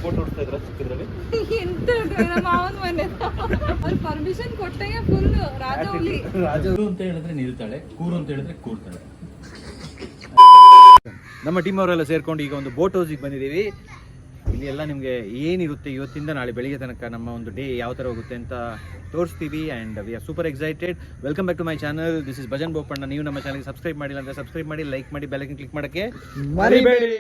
Boat ಓಡಿಸ್ತಾ ಇದ್ರ ಚಿಕ್ಕದ್ರಲ್ಲಿ? ಎಂತ ನಮ್ಮ ಮಾವನ ಮನೆ ಅವ್ರು ಪರ್ಮಿಷನ್ ಕೊಟ್ಟಾಗ ಫುಲ್ ರಾಜ ಅಂತ ಹೇಳಿದ್ರೆ ನಿಲ್ತಾಳೆ, ಕೂರು ಅಂತ ಹೇಳಿದ್ರೆ ಕೂರ್ತಾಳೆ. ನಮ್ಮ ಟೀಮ್ ಅವರೆಲ್ಲ ಸೇರ್ಕೊಂಡು ಈಗ ಒಂದು ಬೋಟ್ ಹೌಸಿಗೆ ಬಂದಿದ್ದೀವಿ. ಇಲ್ಲಿ ಎಲ್ಲ ನಿಮಗೆ ಏನಿರುತ್ತೆ ಇವತ್ತಿಂದ ನಾಳೆ ಬೆಳಿಗ್ಗೆ ತನಕ ನಮ್ಮ ಒಂದು ಡೇ ಯಾವ ಥರ ಹೋಗುತ್ತೆ ಅಂತ ತೋರಿಸ್ತೀವಿ. And we are super excited. Welcome back to my channel. This is Bhajan Bopanna. ನೀವು ನಮ್ಮ ಚಾನಲ್ಗೆ ಸಬ್ಸ್ಕ್ರೈಬ್ ಮಾಡಿಲ್ಲ ಅಂದರೆ ಸಬ್ಸ್ಕ್ರೈಬ್ ಮಾಡಿ, ಲೈಕ್ ಮಾಡಿ, ಬೆಲ್ ಐಕಾನ್ ಕ್ಲಿಕ್ ಮಾಡೋಕ್ಕೆ ಮರಿಬೇಡಿ.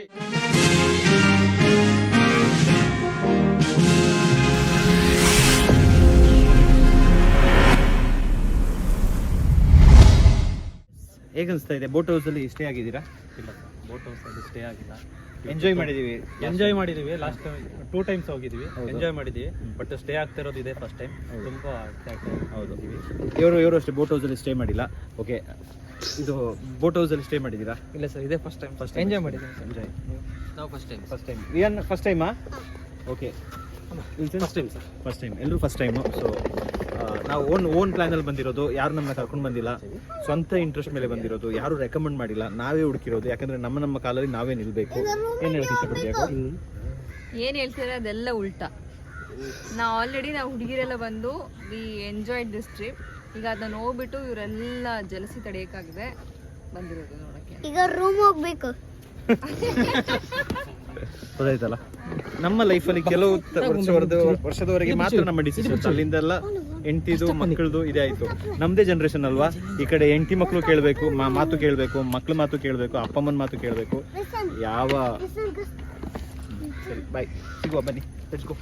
ಹೇಗನ್ನಿಸ್ತಾ ಇದೆ? ಬೋಟ್ ಹೌಸಲ್ಲಿ ಸ್ಟೇ ಆಗಿದ್ದೀರಾ? ಇಲ್ಲ ಸರ್, ಬೋಟ್ ಹೌಸಲ್ಲಿ ಸ್ಟೇ ಆಗಿಲ್ಲ. ಎಂಜಾಯ್ ಮಾಡಿದ್ದೀವಿ. ಲಾಸ್ಟ್ 2 times ಹೋಗಿದ್ದೀವಿ, ಎಂಜಾಯ್ ಮಾಡಿದ್ದೀವಿ. ಬಟ್ ಸ್ಟೇ ಆಗ್ತಾ ಇರೋದು ಇದೆ ಫಸ್ಟ್ ಟೈಮ್. ತುಂಬ ಹೌದು, ಇವರು ಅಷ್ಟೇ ಬೋಟ್ ಹೌಸಲ್ಲಿ ಸ್ಟೇ ಮಾಡಿಲ್ಲ. ಓಕೆ, ಇದು ಬೋಟ್ ಹೌಸಲ್ಲಿ ಸ್ಟೇ ಮಾಡಿದ್ದೀರಾ? ಇಲ್ಲ ಸರ್, ಇದೇ ಫಸ್ಟ್ ಟೈಮ್ ಎಂಜಾಯ್ ಮಾಡಿದ್ದೀವಿ. ಎಂಜಾಯ್ ನಾವು ಫಸ್ಟ್ ಟೈಮ್ ರಿಯಾನ್ ಫಸ್ಟ್ ಟೈಮಾ? Okay, first time sir. First time, ಎಲ್ಲರೂ ಫಸ್ಟ್ ಟೈಮು. ಸೊ ನಾವು ಓನ್ ಪ್ಲ್ಯಾನಲ್ಲಿ ಬಂದಿರೋದು, ಯಾರು ನಮ್ಮನ್ನ ಕರ್ಕೊಂಡು ಬಂದಿಲ್ಲ, ಸ್ವಂತ ಇಂಟ್ರೆಸ್ಟ್ ಮೇಲೆ ಬಂದಿರೋದು, ಯಾರು ರೆಕಮೆಂಡ್ ಮಾಡಿಲ್ಲ, ನಾವೇ ಹುಡುಕಿರೋದು. ಯಾಕಂದರೆ ನಮ್ಮ ಕಾಲಲ್ಲಿ ನಾವೇ ನಿಲ್ಲಬೇಕು. ಏನು ಹೇಳಕ್ಕೆ ಇಷ್ಟಪಡ್ತೀಯ? ಏನು ಹೇಳ್ತೀರ ಅದೆಲ್ಲ ಉಲ್ಟಾ. ನಾವು ಆಲ್ರೆಡಿ ನಾವು ಹುಡುಗಿರೆಲ್ಲ ಬಂದು ವಿ ಎಂಜಾಯ್ಡ್ ದಿಸ್ ಟ್ರಿಪ್. ಈಗ ಅದನ್ನ ಹೋಗ್ಬಿಟ್ಟು ಇವರೆಲ್ಲ ಜಲಸಿ ತಡೆಯೋಕ್ಕಾಗಿದೆ ಬಂದಿರೋದು ನೋಡೋಕ್ಕೆ. ಈಗ ರೂಮ್ ಹೋಗ್ಬೇಕು. ಗೊತ್ತಾಯ್ತಲ್ಲ, ನಮ್ಮ ಲೈಫಲ್ಲಿ ಕೆಲವು ವರ್ಷದವರೆಗೆ ಮಾತ್ರ ನಮ್ಮ ಡಿಸಿಷನ್. ಅಲ್ಲಿಂದೆಲ್ಲ ಹೆಂಡತಿದು ಮಕ್ಕಳದು ಇದೇ ಆಯಿತು. ನಮ್ಮದೇ ಜನ್ರೇಷನ್ ಅಲ್ವಾ, ಈ ಕಡೆ ಹೆಂಡತಿ ಮಕ್ಕಳು ಕೇಳಬೇಕು, ಮಾತು ಕೇಳಬೇಕು, ಮಕ್ಳ ಮಾತು ಕೇಳಬೇಕು, ಅಪ್ಪಮ್ಮನ ಮಾತು ಕೇಳಬೇಕು. ಯಾವ ಸರಿ, ಬಾಯ್, ಸಿಗುವ, ಬನ್ನಿ, ಲೆಟ್ಸ್ ಗೋ.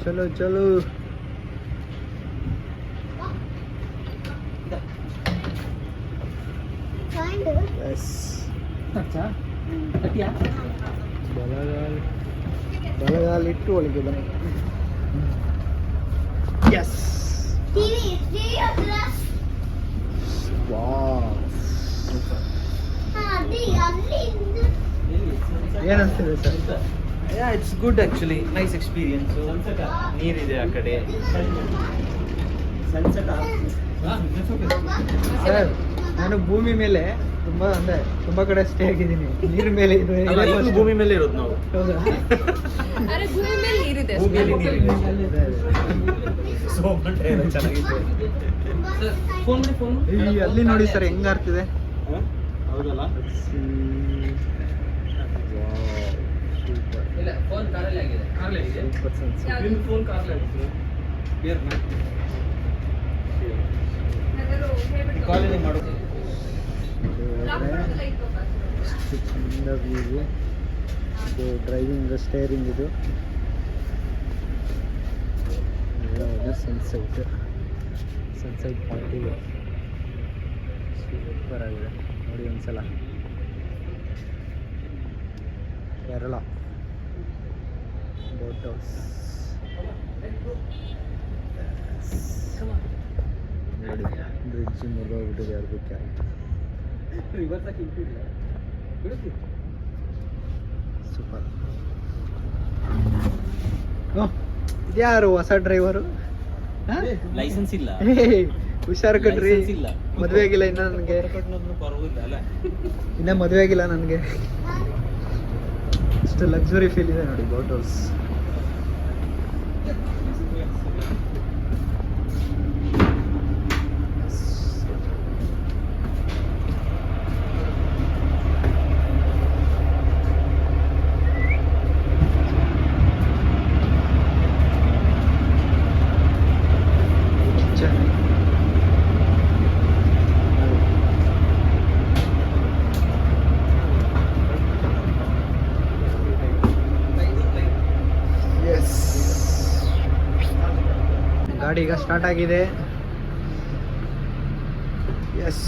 चलो चलो, ಬಲಗಾಲ ಇಟ್ಟು ಒಳಗೆ ಬನ್ನಿ. ಎಸ್, ಏನಂತಿದೆ sir? Yeah, it's good actually. Nice experience. ನೀರಿದೆ ಆ ಕಡೆ. ಸರ್, ನಾನು ಭೂಮಿ ಮೇಲೆ ತುಂಬಾ ಕಡೆ ಸ್ಟೇ ಆಗಿದ್ದೀನಿ. ನೀರ್ ಮೇಲೆ ಭೂಮಿ ಮೇಲೆ ಇರೋದು ನಾವು. ಅಲ್ಲಿ ನೋಡಿ ಸರ್ ಹೆಂಗ ಆಗ್ತಿದೆ. ಹೌದಲ್ಲ, ಫೋನ್ ಕಾರಲ್ಲಿ ಆಗಿದೆ. ಫೋನ್ ಕಾರಲ್ಲಿ ಆಗಿದೆ. ಕಾಲಿಂಗ್ ಮಾಡೋದು ಚಂದ ವ್ಯೂ. ಇದು ಡ್ರೈವಿಂಗ್ ಸ್ಟೇರಿಂಗ್, ಇದು ಸನ್ಸೆಟ್ ಪಾಯಿಂಟ್ ಸೂಪರ್ ಆಗಿದೆ ನೋಡಿ ಒಂದ್ಸಲ. ಕೇರಳ ಬೋಟ್ ಹೌಸ್ ನೋಡಿ, ಬ್ರಿಡ್ಜ್ ಮುರಿದೋಗ್ಬಿಟ್ಟಿದೆ. ಅದಕ್ಕೆ ಸೂಪರ್. ಇದ್ಯಾರು ಹೊಸ ಡ್ರೈವರು? ಲೈಸೆನ್ಸ್ ಇಲ್ಲ, ಹುಷಾರು ಕಟ್ರಿ. ಮದುವೆ ಆಗಿಲ್ಲ ಇನ್ನ ನನಗೆ, ಇನ್ನ ಮದುವೆ ಆಗಿಲ್ಲ ನನಗೆ. ಅಷ್ಟು ಲಕ್ಸುರಿ ಫೀಲ್ ಇದೆ ನೋಡಿ ಬೋಟ್ ಹೌಸ್. ಗಾಡಿ ಈಗ ಸ್ಟಾರ್ಟ್ ಆಗಿದೆ. ಎಸ್,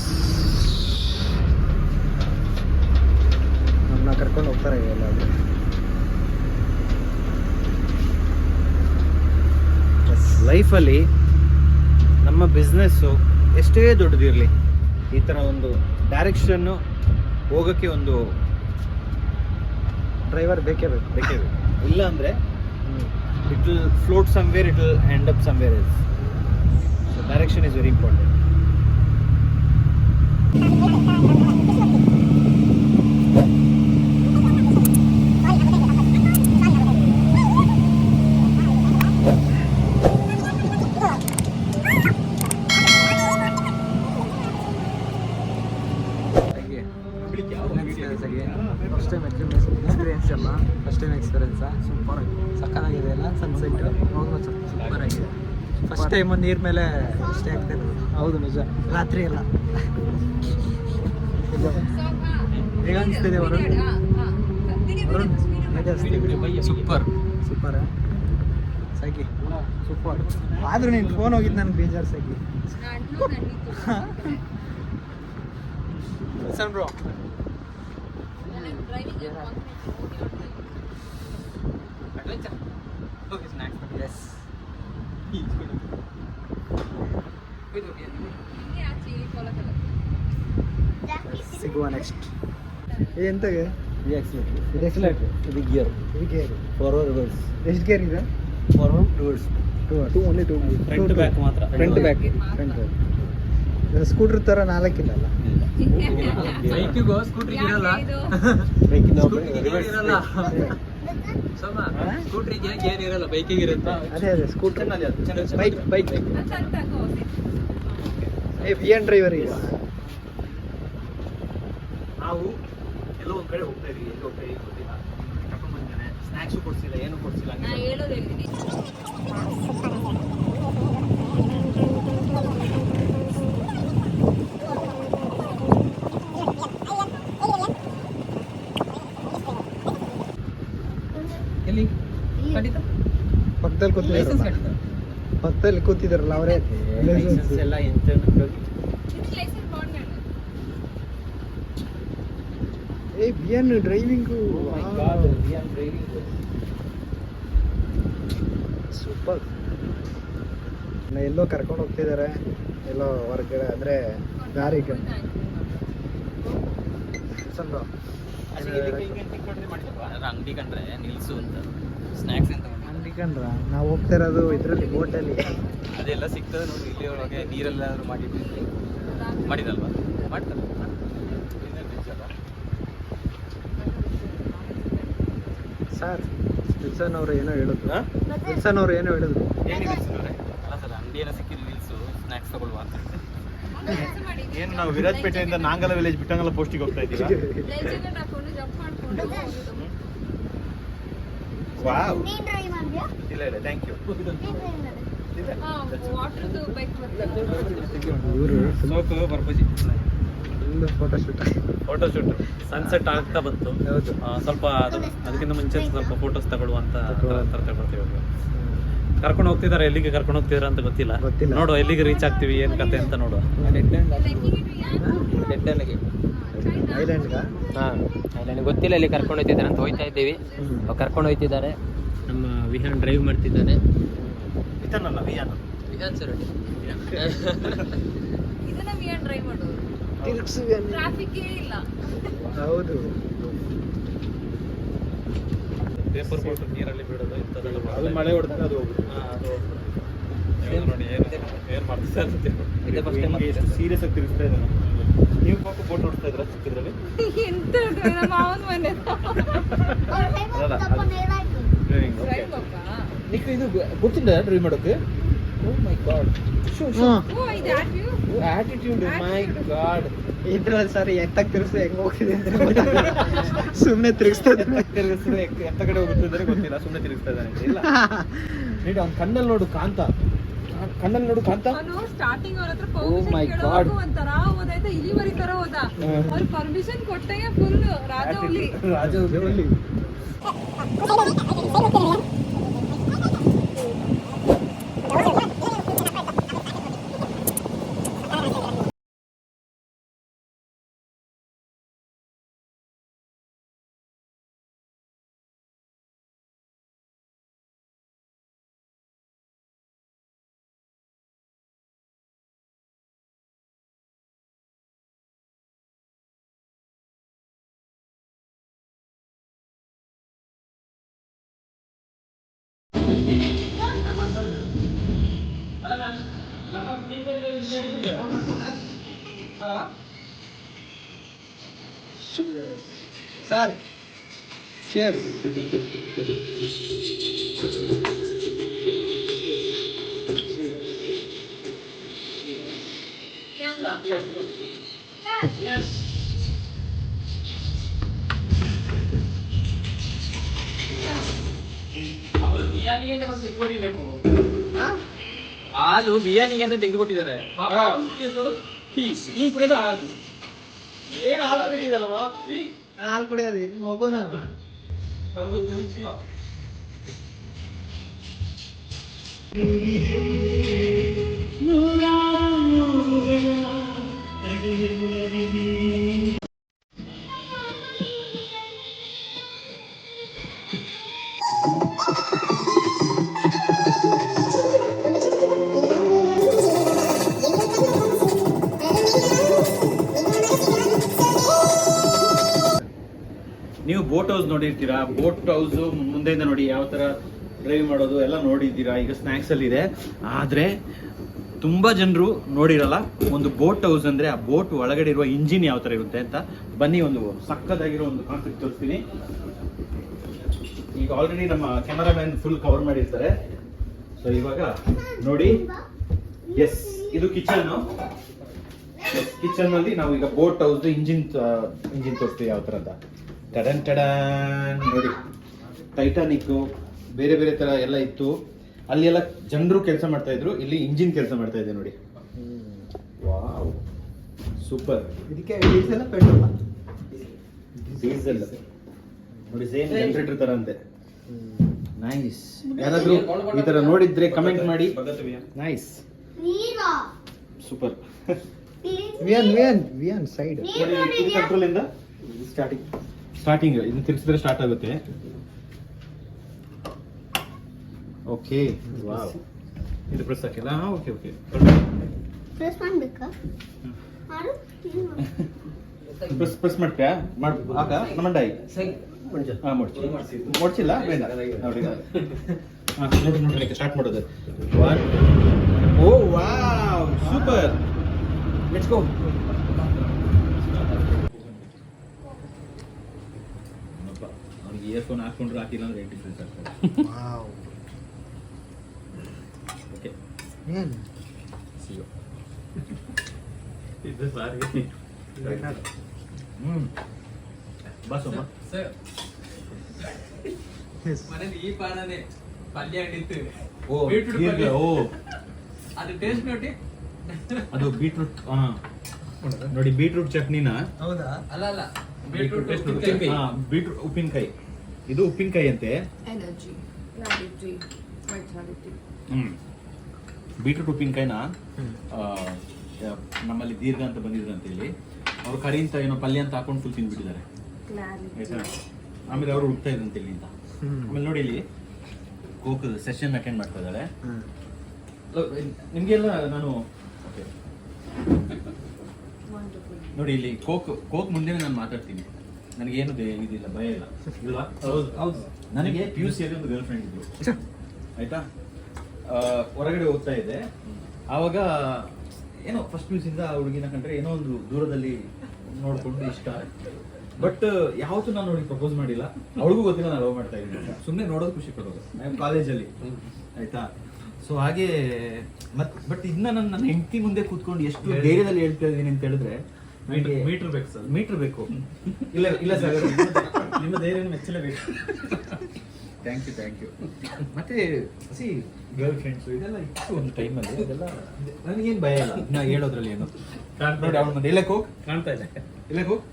ನಮ್ಮನ್ನ ಕರ್ಕೊಂಡು ಹೋಗ್ತಾರೆ ಎಲ್ಲಾದರೂ. ಲೈಫಲ್ಲಿ ನಮ್ಮ ಬಿಸ್ನೆಸ್ಸು ಎಷ್ಟೇ ದೊಡ್ಡದಿರಲಿ, ಈ ಥರ ಒಂದು ಡೈರೆಕ್ಷನ್ನು ಹೋಗೋಕ್ಕೆ ಒಂದು ಡ್ರೈವರ್ ಬೇಕೇ ಬೇಕು. ಬೇಕೇ ಬೇಕು. ಇಲ್ಲ ಅಂದರೆ it will float somewhere, it will end up somewhere else. So direction is very important. First time experience ಅಲ್ಲ, ಫಸ್ಟ್ ಟೈಮ್ ಎಕ್ಸ್ಪೀರಿಯನ್ಸಾ? ಸೂಪರ್ ಆಗಿದೆ, ಸಕ್ಕತ್ತಾಗಿದೆ ಎಲ್ಲ. ಸನ್ಸೆಟ್ ಸೂಪರ್ ಆಗಿದೆ. ಫಸ್ಟ್ ಟೈಮ್ ನೀರ್ ಮೇಲೆ ಸ್ಟೇ ಆಗ್ತಾ ಇರೋದು. ಹೌದು, ನಿಜ. ರಾತ್ರಿ ಎಲ್ಲ ಹೇಗೆ ಅನಿಸ್ತಿದೆ ವರುಣ್? ಸೂಪರ್ ಸೂಪರ್ ಸಾಕಿ, ಸೂಪರ್. ಆದ್ರೂ ನೀನು ಫೋನ್ ಹೋಗಿದ್ದು ನನಗೆ ಬೇಜಾರು ಸಾಕಿ. ಸನ್ ಬ್ರೋ, ಎಸ್, ಸಿಗುವ ನೆಕ್ಸ್ಟ್. ಎಂತಗೆ ಇದು ಎಕ್ಸಲೇಟರ್, ಇದು ಎಕ್ಸಲೇಟರ್, ಇದು ಗಿಯರ್, ಇದು ಗೇರ್. Forward reverse. ಎಷ್ಟು ಗೇರ್ ಇದೆ? Forward reverse, only two. Front back ಮಾತ್ರ. Front back. ಸ್ಕೂಟ್ರ್ ಥರ 4 ಇಲ್ಲ ಅಲ್ಲ? ಬೈಕಿಗೂ ಸ್ಕೂಟ್ರಿಗೆ ಇರಲ್ಲ. ಸ್ಕೂಟ್ರಿಗೆ ಗೇರ್ ಇರಲ್ಲ, ಬೈಕಿಗೆ ಇರುತ್ತೆ. ಅದೇ ಸ್ಕೂಟ್ರ್, ಬೈಕ್. ಏನ್ ಡ್ರೈವರ್ ಈಗ? ನಾವು ಎಲ್ಲೋ ಒಂದು ಕಡೆ ಹೋಗ್ತಾ ಇದೀವಿ, ಎಲ್ಲಿ ಹೋಗ್ತಾ ಇದೀವಿ ಗೊತ್ತಿಲ್ಲ. ಕರ್ಕೊಂಡು ಬಂದಿದ್ದಾನೆ, ಸ್ನ್ಯಾಕ್ಸು ಕೊಡ್ಸಿಲ್ಲ, ಏನು ಕೊಡ್ಸಿಲ್ಲ. ಎಲ್ಲಿ ಖಂಡಿತ ಪಕ್ಕದಲ್ಲಿ ಕೂತಿದಾರಲ್ಲ ಅವರೇ. ಲೈಸೆನ್ಸ್ ಎಲ್ಲ ಎಂತ ಬಿಎನ್ ಡ್ರೈವಿಂಗು ಸೂಪರ್. ಎಲ್ಲೋ ಕರ್ಕೊಂಡು ಹೋಗ್ತಿದ್ದಾರೆ, ಎಲ್ಲೋ ಹೊರಗಡೆ ಅಂದರೆ ದಾರಿಗೆ. ಅಂಗಡಿ ಕಂಡ್ರೆ ನಿಲ್ಸು ಅಂತ, ಸ್ನ್ಯಾಕ್ಸ್ ಅಂತ ಅಂಗಡಿ ಕಂಡ್ರ ನಾವು ಹೋಗ್ತಾ ಇರೋದು ಇದರಲ್ಲಿ ಬೋಟಲ್ಲಿ. ಅದೆಲ್ಲ ಸಿಗ್ತದೆ ನೋಡಿ. ಇಲ್ಲಿ ಒಳಗೆ ನೀರೆಲ್ಲಾದ್ರೂ ಮಾಡಿದಲ್ವಾ? ಮಾಡ್ತಾರೆ. ಸರ್, ವಿಲ್ಸನ್ ಅವರು ಏನೋ ಹೇಳಿದ್ರು. ವಿಲ್ಸನ್ ಅವರು ಏನೋ ಹೇಳಿದ್ರು. ಅಲ್ಲ ಸರ್, ಅಂಗಡಿ ಏನೋ ಸಿಕ್ಕಿದ್ದು ನಿಲ್ಸು, ಸ್ನ್ಯಾಕ್ಸ್ ತಗೊಳ್ವಾ ಅಂತ. ಏನು ನಾವು ವಿರಾಜಪೇಟೆಯಿಂದ ನಾಂಗಲ ವಿಲೇಜ್ ಬಿಟ್ಟಂಗಲ ಪೋಸ್ಟಿಗೆ ಹೋಗ್ತಾ ಇದ್ದೀವಿ. ವಾವ್, ಇಲ್ಲ ಇಲ್ಲ, ಥ್ಯಾಂಕ್ ಯು. ಇವರು ಸೋಕು ಬರ್ಬಜಿ ಫುಲ್ ಫೋಟೋಶೂಟ್ ಸನ್ಸೆಟ್ ಆಗ್ತಾ ಬಂತು. ಹೌದು. ಸ್ವಲ್ಪ ಅದಕ್ಕಿಂತ ಮುಂಚೆ ಸ್ವಲ್ಪ ಫೋಟೋಸ್ ತಗೊಳ್ಳುವ ಅಂತ ತಗೊಳ್ತೀವಿ. ಕರ್ಕೊಂಡು ಹೋಗ್ತಿದ್ದಾರೆ, ಎಲ್ಲಿಗೆ ಕರ್ಕೊಂಡು ಹೋಗ್ತಿದಾರೆ ಅಂತ ಗೊತ್ತಿಲ್ಲ. ನೋಡುವ ಎಲ್ಲಿಗೆ ರೀಚ್ ಆಗ್ತೀವಿ, ಏನ್ ಕತೆ ಅಂತ ನೋಡುವ. ಐಲ್ಯಾಂಡ್ ಗೊತ್ತಿಲ್ಲ ಎಲ್ಲಿ ಕರ್ಕೊಂಡು ಹೋಗ್ತಿದ್ದಾರೆ ಅಂತ ಹೋಗ್ತಾ ಇದ್ದೀವಿ. ಕರ್ಕೊಂಡು ಹೋಗ್ತಿದ್ದಾರೆ. ನಮ್ಮ ವಿಹಾನ್ ಡ್ರೈವ್ ಮಾಡ್ತಿದ್ದಾನೆ. ಇದನ್ನಲ್ಲ ವಿಯಾನ, ವಿಹಾನ್ ಸರ್ ಇದನ್ನ ವಿಯಾನ್ ಡ್ರೈವ್ ಮಾಡೋದು. ಟ್ರಾಫಿಕ್ ಇಲ್ಲ. ಹೌದು. ಪೇಪರ್ ಬೋಟ್ ನೀರಲ್ಲಿ ಬಿಡೋದು ಇಂಥದ್ದೆಲ್ಲ ಅದು ಮಳೆ ಹೊಡೆದ್ರೆ ಅದು ಹೋಗುತ್ತೆ. ಅದು ನೋಡಿ ಏನ್ ಮಾಡ್ತಿದ್ದಾರೆ ಇದೇ ಫಸ್ಟ್ ಟೈಮ್ ಸೀರಿಯಸ್ ಆಗಿ ತಿರುಗಿಸ್ತಾ ಇದ್ದಾನೆ. ನೀವು ಪಾಪ ಬೋಟ್ ನೋಡ್ತಾ ಇದ್ರ ಚಿಕ್ಕದ್ರಲ್ಲಿ? ಎಂತ ನಮ್ಮ ಮಾವನ ಮನೆ ಡ್ರೈವ್ ಅಪ್ಪ. ನಿಕ್ಕೆ ಇದು ಗೊತ್ತಿಲ್ಲ ಡ್ರೈವ್ ಮಾಡೋಕೆ? ಓ ಮೈ ಗಾಡ್, ಓ ಇದು ಆಟಿಟ್ಯೂಡ್, ಮೈ ಗಾಡ್. ಇದ್ರಲ್ಲಿ ಸರಿ ಎತ್ತಕ್ಕೆ ತಿರ್ಗಿಸಿ ಹೆಂಗ್ ಹೋಗ್ತಿದೆ ಸುಮ್ಮನೆ ತಿರುಗಿಸ್ತಾ ತಿರುಗಿಸಿದ್ರೆ ಎತ್ತ ಕಡೆ ಹೋಗುತ್ತೆ ಅಂದ್ರೆ ಗೊತ್ತಿಲ್ಲ, ಸುಮ್ಮನೆ ತಿರುಗಿಸ್ತಾ ಇದ್ದಾನೆ. ಇಲ್ಲ ನೀಡಿ ಅವ್ನ ಕಣ್ಣಲ್ಲಿ ನೋಡು ಕಾಂತ, ಕಣ್ಣಲ್ಲಿ ನೋಡು ಕಾಂತ. ಅವನು ಸ್ಟಾರ್ಟಿಂಗ್ ಅವ್ರ ಹತ್ರ Oh my ಪರ್ಮಿಷನ್ God. ಕೇಳೋದು ಒಂಥರ ಹೋದಾಯ್ತಾ, ಇಲಿವರಿ ತರ ಹೋದ. ಅವ್ರು ಪರ್ಮಿಷನ್ ಕೊಟ್ಟಾಗ ಫುಲ್ ರಾಜವಲ್ಲಿ. ರಾಜವಲ್ಲಿ ಸರ್ ಚೇರ್ ಹಾಲು ಬಿರಿಯಾನಿಗೆ ಅಂತ ತೆಗೆದುಕೊಟ್ಟಿದ್ದಾರೆ. ಏನು ಹಾಲು ಕುಡಿದಲ್ವ ಹಾಲು ಕುಡಿಯೋದು ಮಗುನ ನೀವು ಬೋಟ್ ಹೌಸ್ ನೋಡಿರ್ತೀರಾ, ಬೋಟ್ ಹೌಸ್ ಮುಂದೆಯಿಂದ ನೋಡಿ ಯಾವ ತರ ಡ್ರೈವ್ ಮಾಡೋದು ಎಲ್ಲ ನೋಡಿದ್ದೀರಾ. ಈಗ ಸ್ನ್ಯಾಕ್ಸ್ ಅಲ್ಲಿ ಇದೆ, ಆದ್ರೆ ತುಂಬಾ ಜನರು ನೋಡಿರಲ್ಲ ಒಂದು ಬೋಟ್ ಹೌಸ್ ಅಂದ್ರೆ ಆ ಬೋಟ್ ಒಳಗಡೆ ಇರುವ ಇಂಜಿನ್ ಯಾವ ತರ ಇರುತ್ತೆ ಅಂತ. ಬನ್ನಿ ಒಂದು ಸಕ್ಕದಾಗಿರೋ ಒಂದು ಕಾನ್ಸೆಪ್ಟ್ ತೋರಿಸ್ತೀನಿ. ಈಗ ಆಲ್ರೆಡಿ ನಮ್ಮ ಕ್ಯಾಮರಾಮನ್ ಫುಲ್ ಕವರ್ ಮಾಡಿರ್ತಾರೆ. ಸೊ ಇವಾಗ ನೋಡಿ, ಎಸ್ ಇದು ಕಿಚನ್. ಕಿಚನ್ ಅಲ್ಲಿ ನಾವು ಈಗ ಬೋಟ್ ಹೌಸ್ ಇಂಜಿನ್ ತೋರಿಸ್ತೀವಿ ಯಾವ ತರ ಅಂತ. ಟಡನ್ ಟಡನ್ ನೋಡಿ, ಟೈಟಾನಿಕ್ ಬೇರೆ ಬೇರೆ ತರ ಎಲ್ಲ ಇತ್ತು. ಅಲ್ಲಿ ಎಲ್ಲ ಜನರು ಕೆಲಸ ಮಾಡ್ತಾ ಇದ್ರು, ಇಲ್ಲಿ ಇಂಜಿನ್ ಕೆಲಸ ಮಾಡ್ತಾ ಇದೆ ನೋಡಿ. Wow, super. ಇದಕ್ಕೆ ಡೀಸೆಲ್ ಪೆಟ್ರೋಲ್ ಡೀಸೆಲ್ ನೋಡಿ, ಸೇಮ್ ಜನರೇಟರ್ ತರ ಅಂತೆ. ನೈಸ್. ಯಾರಾದ್ರೂ ಈ ತರ ನೋಡಿದ್ರೆ ಕಮೆಂಟ್ ಮಾಡಿ. Nice, super. Viyan side control ಇಂದ ಸ್ಟಾರ್ಟಿಂಗ್ ಇದನ್ನ ತಿರ್ಸಿದ್ರೆ ಸ್ಟಾರ್ಟ್ ಆಗುತ್ತೆ. Okay, wow. ಇದು ಪ್ರೆಸ್ ಹಾಕಿಲ್ಲ. ಓಕೆ ಓಕೆ, ಪ್ರೆಸ್ ಮಾಡ್ತೀಯಾ? ಆಗ ನಮ್ಮಂಡಾಯಿ ಮುಡ್ಚಿಲ್ಲ ಬೇಡ ನೋಡಿ. ನೋಡಿ ನೋಡಿ ಸ್ಟಾರ್ಟ್ ಮಾಡೋದು. ಓ ವಾವ್, ಸೂಪರ್. Let's go. ಅವ್ರಿಗೆ ಇಯರ್ಫೋನ್ ಹಾಕೊಂಡ್ರು ಹಾಕಿಲ್ಲ ಅಂದ್ರೆ ಡಿಫ್ರೆನ್ಸ್ ಆಗ್ತದೆ. ಓಕೆ, ಇದು ಸಾರಿಗೆ ಬಸ್ ಮನೇಲಿ ಈ ಪಾಡನೆ ಪಲ್ಯ ಇಟ್ಟಿತ್ತು. ಓ ಅದು ಟೇಸ್ಟ್ ನೋಡಿ. ಅದು ಬೀಟ್ರೂಟ್. ನೋಡಿ, ಬೀಟ್ರೂಟ್ ಚಟ್ನಿನ. ಹೌದಾ? ಅಲ್ಲ ಬೀಟ್ರೂಟ್ ಬೀಟ್ರೂಟ್ ಬೀಟ್ರೂಟ್ ಉಪ್ಪಿನಕಾಯಿ. ಇದು ಉಪ್ಪಿನಕಾಯಿ ಅಂತೆ. Energy, vitality. ಬೀಟ್ರೂಟ್ ಉಪ್ಪಿನಕಾಯಿನ ನಮ್ಮಲ್ಲಿ ದೀರ್ಘ ಅಂತ ಬಂದಿದ್ರಂತ ಇಲ್ಲಿ. ಅವ್ರು ಕರಿ ಅಂತ ಏನೋ ಪಲ್ಯ ಅಂತ ಹಾಕೊಂಡು ಫುಲ್ ತಿಂದ್ಬಿಟ್ಟಿದ್ದಾರೆ. ಆಯ್ತಾ? ಆಮೇಲೆ ಅವರು ಹುಡ್ತಾ ಇದ್ರಂತೆ ಇಲ್ಲಿಂದ. ಆಮೇಲೆ ನೋಡಿ, ಇಲ್ಲಿ ಕೋಕ್ ಸೆಷನ್ ಅಟೆಂಡ್ ಮಾಡ್ತಾ ಇದ್ದಾರೆ. ನಿಮ್ಗೆಲ್ಲ ನಾನು ಓಕೆ ನೋಡಿ, ಇಲ್ಲಿ ಕೋಕ್ ಮುಂದೆ ನಾನು ಮಾತಾಡ್ತೀನಿ. ನನಗೇನು ಇದಿಲ್ಲ, ಭಯ ಇಲ್ಲ ಇಲ್ವಾ? ಹೌದು. ನನಗೆ PUC ಅಲ್ಲಿ ಒಂದು ಗರ್ಲ್ ಫ್ರೆಂಡ್ ಇದ್ರು, ಆಯ್ತಾ? ಹೊರಗಡೆ ಹೋಗ್ತಾ ಇದ್ದೆ. ಆವಾಗ ಏನೋ ಫಸ್ಟ್ PUC ಇಂದ ಹುಡುಗಿನ ಕಂಡ್ರೆ ಏನೋ ಒಂದು ದೂರದಲ್ಲಿ ನೋಡ್ಕೊಂಡು ಇಷ್ಟ. ಬಟ್ ಯಾವತ್ತೂ ನಾನು ನೋಡಿ ಪ್ರಪೋಸ್ ಮಾಡಿಲ್ಲ. ಅವಳಿಗೂ ಗೊತ್ತಿಲ್ಲ ನಾನು ಲವ್ ಮಾಡ್ತಾ ಇದ್ದೀನಿ. ಸುಮ್ಮನೆ ನೋಡೋದು ಖುಷಿ ಪಡೋದು ಕಾಲೇಜಲ್ಲಿ, ಆಯ್ತಾ? ಸೊ ಹಾಗೆ ಬಟ್ ಇದನ್ನ ನನ್ನ ಹೆಂಡತಿ ಮುಂದೆ ಕೂತ್ಕೊಂಡು ಎಷ್ಟು ಧೈರ್ಯದಲ್ಲಿ ಹೇಳ್ತಾ ಇದ್ದೀನಿ ಅಂತ ಹೇಳಿದ್ರೆ, ಮೀಟರ್ ಬೇಕು ಸರ್, ಮೀಟರ್ ಬೇಕು. ಇಲ್ಲ ಸರ್, ನಿಮ್ಮ ಧೈರ್ಯ ಮೆಚ್ಚಲೇಬೇಕು. Thank you. ಮತ್ತೆ ಗರ್ಲ್ ಫ್ರೆಂಡ್ಸ್ ಇದೆಲ್ಲ ಇತ್ತು ಒಂದು ಟೈಮಲ್ಲಿ. ಅದೆಲ್ಲ ನನಗೇನು ಭಯ ಇಲ್ಲ, ನಾ ಹೇಳೋದ್ರಲ್ಲಿ ಏನು. ನೋಡಿ ಅವಳ ಮುಂದೆ ಇಲ್ಲ ಕೋಕ್ ಕಾಣ್ತಾ ಇದೆ. ಇಲ್ಲ ಕೋಕ್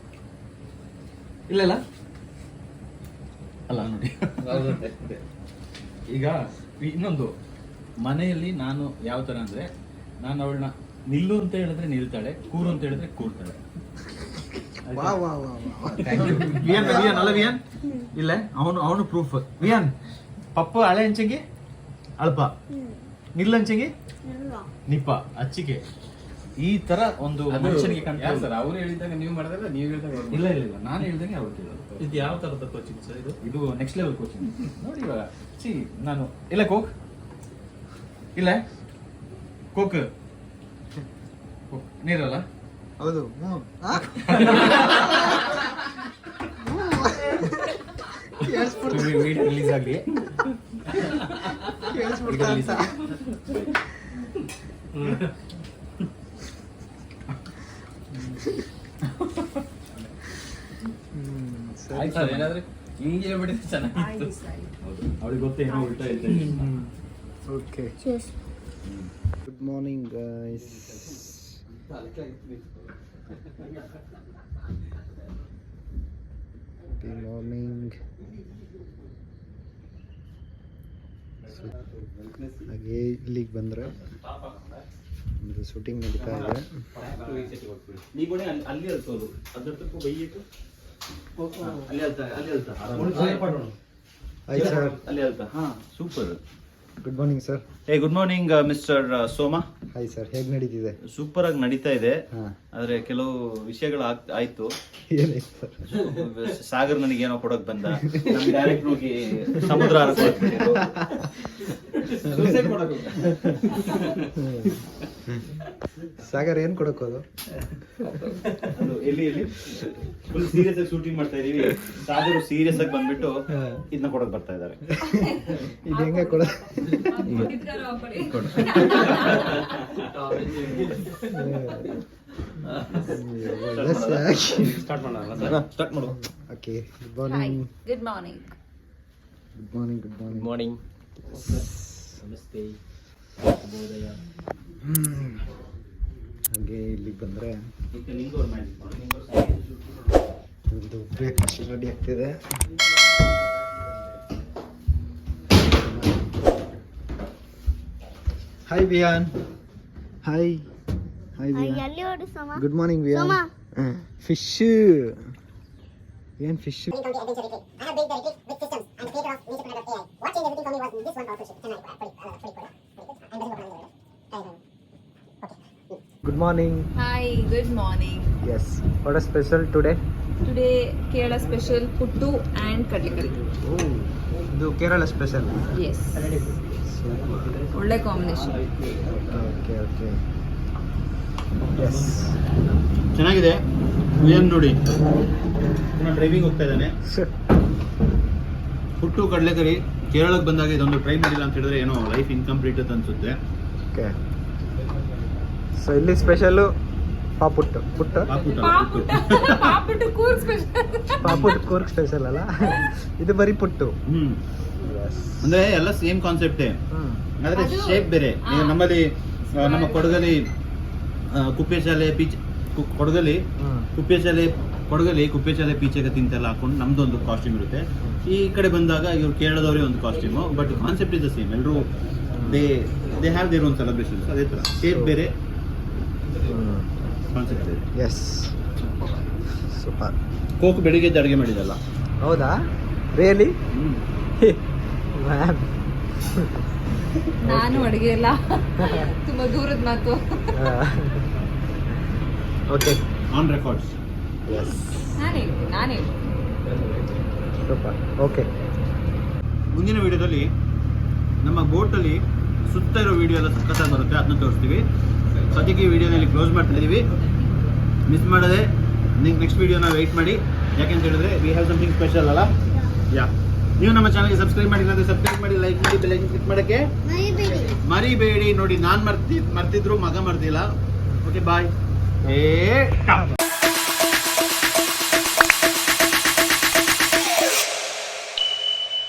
ಇಲ್ಲ ಅಲ್ಲ ನೋಡಿ. ಈಗ ಇನ್ನೊಂದು, ಮನೆಯಲ್ಲಿ ನಾನು ಯಾವ ತರ ಅಂದ್ರೆ, ನಾನು ಅವಳನ್ನ ನಿಲ್ಲು ಅಂತ ಹೇಳಿದ್ರೆ ನಿಲ್ತಾಳೆ, ಕೂರು ಅಂತ ಹೇಳಿದ್ರೆ ಕೂರ್ತಾಳೆ. ವಿಯನ್ ಅಲ್ಲ, ವಿಯನ್ ಇಲ್ಲ, ಅವನು ಪ್ರೂಫ್. ವಿಯನ್ ಪಪ್ಪ ಹಳೆ ಹಂಚಂಗಿ ಅಳ್ಪ, ನಿಲ್ಲಂಚಂಗಿ ನಿಪ್ಪ ಅಚ್ಚಿಗೆ. ಈ ತರ ಒಂದು ಮನುಷ್ಯನಿಗೆ ಯಾರು ಸರ್ ಅವ್ರು ಹೇಳಿದಾಗ ನೀವು ಮಾಡಿದ್ರೆ ನೀವು ಹೇಳಿದಾಗ ಅವ್ರು ಇಲ್ಲ ಇಲ್ಲ ಇಲ್ಲ ನಾನು ಹೇಳ್ದಂಗೆ ಅವ್ರು ಕೇಳೋದು. ಇದು ಯಾವ ತರದ ಕೋಚಿಂಗ್ ಸರ್ ಇದು? ಇದು ನೆಕ್ಸ್ಟ್ ಲೆವೆಲ್ ಕೋಚಿಂಗ್. ನೋಡಿ ಇವಾಗ ನಾನು ಇಲ್ಲ ಕೋಕ್ ಇಲ್ಲ ಕೋಕ್ ನೀರಲ್ಲ ಹೌದು ವಿಡಿಯೋ ರಿಲೀಸ್ ಆಗಲಿ. ಆಯ್ತು ಸರ್ ಏನಾದ್ರೆ ಹಿಂಗೆ ಹೇಳ್ಬಿಟ್ಟಿದ್ರೆ ಚೆನ್ನಾಗಿತ್ತು. ಅವಳಿಗೆ ಗೊತ್ತೇನೋ ಉಲ್ಟಾ ಐತೆ. Okay good morning guys. Good morning. ಹಾಗೆ ಇಲ್ಲಿಗೆ ಬಂದರೆ ಒಂದು ಶೂಟಿಂಗ್ ನಡೀತಾ ಇದೆ. ನೀವು ಕೂಡ ಅಲ್ಲಿ ಅಲ್ಸೋದು ಅದ್ರ ತಕ್ಕ ಬೈಯಿಟ್ಟು ಅಲ್ಲಿ ಅಲ್ತಾ ಆಯ್ತು ಸರ್. ಅಲ್ಲಿ ಅಲ್ತಾ ಹಾ super. Good morning sir. Good morning mister Soma. Hi sir, ಹೇಗೆ ನಡೀತಿದೆ? ಸೂಪರ್ ಆಗಿ ನಡೀತಾ ಇದೆ. ಹಾಂ, ಆದ್ರೆ ಕೆಲವು ವಿಷಯಗಳು ಆಯ್ತು. ಏನಾಯ್ತು ಸರ್? ಸಾಗರ್ ನನಗೆ ಏನೋ ಕೊಡಕ್ ಬಂದ. ನಮ್ ಡೈರೆಕ್ಟ್ ಹೋಗಿ ಸಮುದ್ರ ಸಾಗರ್ ಏನು ಕೊಡೋಕೋದು? ಎಲ್ಲಿ ಫುಲ್ ಸೀರಿಯಸ್ ಆಗಿ ಶೂಟಿಂಗ್ ಮಾಡ್ತಾ ಇದೀವಿ. ಸಾಗರ್ ಸೀರಿಯಸ್ ಆಗಿ ಬಂದ್ಬಿಟ್ಟು ಇದನ್ನ ಕೊಡಕ್ ಬರ್ತಾ ಇದಾರೆ. ಇದು ಹೆಂಗೆ ಕೊಡ? ಸ್ಟಾರ್ಟ್ ಮಾಡು. Okay, good morning. Good morning. Good morning. Good morning. Morning. ನಮಸ್ತೆ. ಶುಭೋದಯ. ಹಾಗೆ ಇಲ್ಲಿಗೆ ಬಂದರೆ ನಿಂಗೂ ಒಂದು ಬ್ರೇಕ್ಫಾಸ್ಟ್ ರೆಡಿ ಆಗ್ತಿದೆ. Hi Viyaan. Hi Viyaan. Good morning Viyaan. Fish ಏನು fish? Good morning. Hi, good morning. Yes. What a special today? Today Kerala special puttu and kadlikari. Oh, ಇದು ಕೇರಳ ಸ್ಪೆಷಲ್. Yes. ಒಳ್ಳೆ ಕಾಂಬಿನೇಷನ್. ಓಕೆ. Yes. ಚೆನ್ನಾಗಿದೆ. ಏನ್ ನೋಡಿ ಡ್ರೈವಿಂಗ್ ಹೋಗ್ತಾ ಇದ್ದಾನೆ. ಪುಟ್ಟು ಕಡಲೆಕರಿ ಕೇರಳಕ್ಕೆ ಬಂದಾಗ ಇದೊಂದು ಟ್ರೈ ಮಾಡಿಲ್ಲ ಅಂತ ಹೇಳಿದ್ರೆ ಏನೋ ಲೈಫ್ ಇನ್ಕಂಪ್ಲೀಟ್ ಅಂತ ಅನ್ಸುತ್ತೆ. ಓಕೆ. ಸೊ ಇಲ್ಲಿ special paputtu. Paputtu Coorg special. Paputtu Coorg special ಅಲ್ಲ, ಇದು ಬರೀ ಪುಟ್ಟು. ಅಂದ್ರೆ ಎಲ್ಲ ಸೇಮ್ ಕಾನ್ಸೆಪ್ಟೇ, ಆದ್ರೆ ಶೇಪ್ ಬೇರೆ. ಈಗ ನಮ್ಮಲ್ಲಿ ನಮ್ಮ ಕೊಡಗಲಿ ಕುಪ್ಪೆ ಶಾಲೆ ಕುಪ್ಪೆ ಶಾಲೆ ಪೀಚೆಗೆ ತಿಂತೆಲ್ಲ ಹಾಕೊಂಡು ನಮ್ದೊಂದು ಕಾಸ್ಟ್ಯೂಮ್ ಇರುತ್ತೆ. ಈ ಕಡೆ ಬಂದಾಗ ಇವ್ರು ಕೇರಳದವರೇ ಒಂದು costume, but concept is the same. ಎಲ್ಲರೂ they have their own celebrations. ಅದೇ ಥರ ಶೇಪ್ ಬೇರೆ, ಕಾನ್ಸೆಪ್ಟ್ ಬೇರೆ. S, super. ಕೋಕ್ ಬೆಳಿಗ್ಗೆ ಅಡುಗೆ ಮಾಡಿದಲ್ಲ. ಹೌದಾ? ರಿಯಲಿ? ಮ್ಯಾಮ್ ನಾನು ಅಡುಗೆ ಎಲ್ಲ ತುಂಬಾ ದೂರದ ಮಾತು. Okay, on records. ಎಸ್, ನಾನೇ ಸೂಪರ್. ಓಕೆ, ಮುಂದಿನ ವಿಡಿಯೋದಲ್ಲಿ ನಮ್ಮ ಬೋಟಲ್ಲಿ ಸುತ್ತ ಇರೋ ವಿಡಿಯೋ ಎಲ್ಲ ಸಖತ್ತಾಗಿ ಬರುತ್ತೆ, ಅದನ್ನ ತೋರಿಸ್ತೀವಿ. ಸದ್ಯಕ್ಕೆ ಈ ವಿಡಿಯೋನಲ್ಲಿ ಕ್ಲೋಸ್ ಮಾಡ್ತಾ ಇದ್ದೀವಿ. ಮಿಸ್ ಮಾಡದೆ ನೆಕ್ಸ್ಟ್ ವಿಡಿಯೋನ ವೆಯ್ಟ್ ಮಾಡಿ. ಯಾಕೆಂತ ಹೇಳಿದ್ರೆ ವಿ ಹ್ಯಾವ್ ಸಮಥಿಂಗ್ ಸ್ಪೆಷಲ್ ಅಲ್ಲ. ನೀವು ನಮ್ಮ ಚಾನಲ್ಗೆ ಸಬ್ಸ್ಕ್ರೈಬ್ ಮಾಡಿಲ್ಲ ಅಂದರೆ ಸಬ್ಸ್ಕ್ರೈಬ್ ಮಾಡಿ, ಲೈಕ್ ಮಾಡಿ, ಬೆಲ್ ಐಕಾನ್ ಕ್ಲಿಕ್ ಮಾಡೋಕ್ಕೆ ಮರಿಬೇಡಿ. ನೋಡಿ, ನಾನು ಮರ್ತಿದ್ರು, ಮಗ ಮರ್ತಿಲ್ಲ. ಓಕೆ, ಬಾಯ್.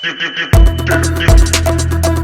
Tip, tip, tip, tip, tip.